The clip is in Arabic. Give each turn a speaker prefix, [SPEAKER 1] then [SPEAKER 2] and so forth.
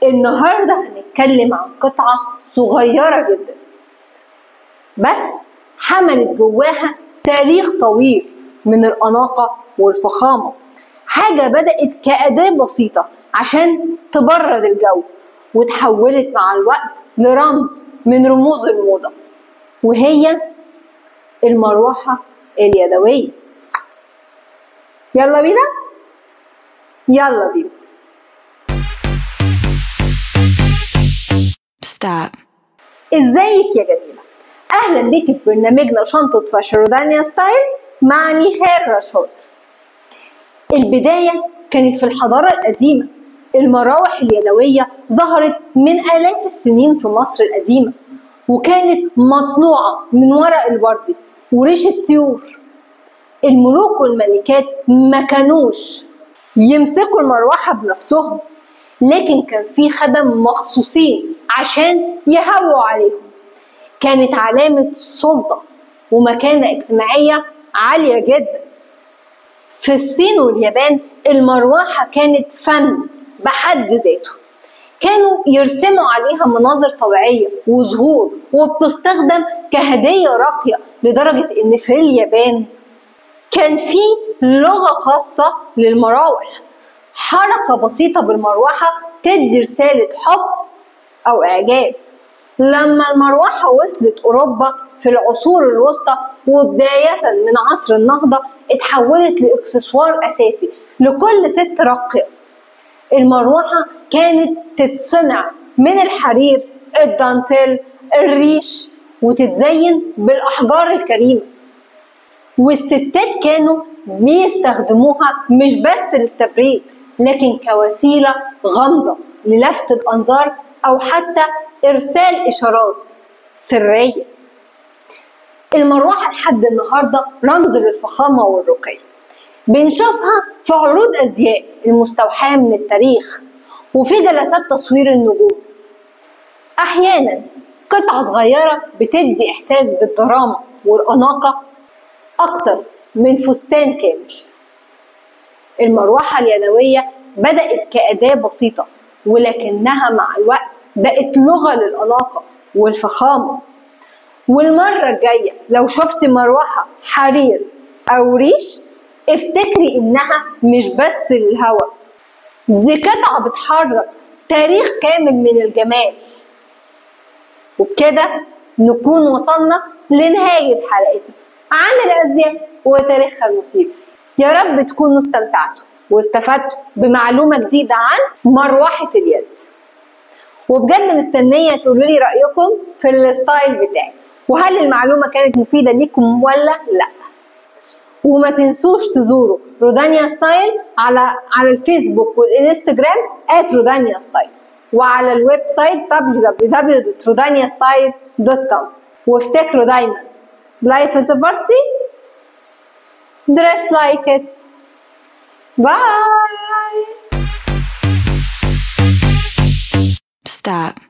[SPEAKER 1] النهاردة هنتكلم عن قطعة صغيرة جدا بس حملت جواها تاريخ طويل من الأناقة والفخامة. حاجة بدأت كأداة بسيطة عشان تبرد الجو وتحولت مع الوقت لرمز من رموز الموضة، وهي المروحة اليدوية. يلا بينا.
[SPEAKER 2] Stop.
[SPEAKER 1] ازيك يا جميلة؟ اهلا بيك في برنامجنا شنطة فاشن رودانيا ستايل مع نهال رشاد. البداية كانت في الحضارة القديمة. المراوح اليدوية ظهرت من آلاف السنين في مصر القديمة، وكانت مصنوعة من ورق الوردي وريش الطيور. الملوك والملكات ما كانوش يمسكوا المروحة بنفسهم، لكن كان في خدم مخصوصين عشان يهووا عليهم. كانت علامة سلطة ومكانة اجتماعية عالية جدا. في الصين واليابان المروحة كانت فن بحد ذاته، كانوا يرسموا عليها مناظر طبيعية وزهور، وبتستخدم كهدية راقية لدرجة إن في اليابان كان في لغة خاصة للمراوح. حركة بسيطة بالمروحة تدي رسالة حب أو إعجاب. لما المروحة وصلت أوروبا في العصور الوسطى وبداية من عصر النهضة اتحولت لإكسسوار أساسي لكل ست راقية. المروحة كانت تتصنع من الحرير، الدانتيل، الريش، وتتزين بالأحجار الكريمة. والستات كانوا بيستخدموها مش بس للتبريد، لكن كوسيلة غامضة للفت الأنظار أو حتى إرسال إشارات سرية. المروحة لحد النهاردة رمز للفخامة والرقي. بنشوفها في عروض أزياء المستوحاة من التاريخ وفي جلسات تصوير النجوم. أحيانا قطعة صغيرة بتدي إحساس بالدراما والأناقة أكتر من فستان كامل. المروحة اليدوية بدأت كأداة بسيطة، ولكنها مع الوقت بقت لغة للأناقة والفخامة. والمرة الجاية لو شفتي مروحة حرير أو ريش افتكري إنها مش بس للهوا، دي قطعة بتحرك تاريخ كامل من الجمال. وبكده نكون وصلنا لنهاية حلقتنا عن الأزياء وتاريخها المثير. يا رب تكونوا استمتعتوا واستفدتوا بمعلومة جديدة عن مروحة اليد. وبجد مستنية تقولوا لي رأيكم في الستايل بتاعي، وهل المعلومة كانت مفيدة ليكم ولا لأ. وما تنسوش تزوروا رودانيا ستايل على الفيسبوك والإنستجرام @rodaniastyle، وعلى الويب سايت www.rodaniastyle.com. وافتكروا دايما life is a party, dress like it. Bye.
[SPEAKER 2] Stop.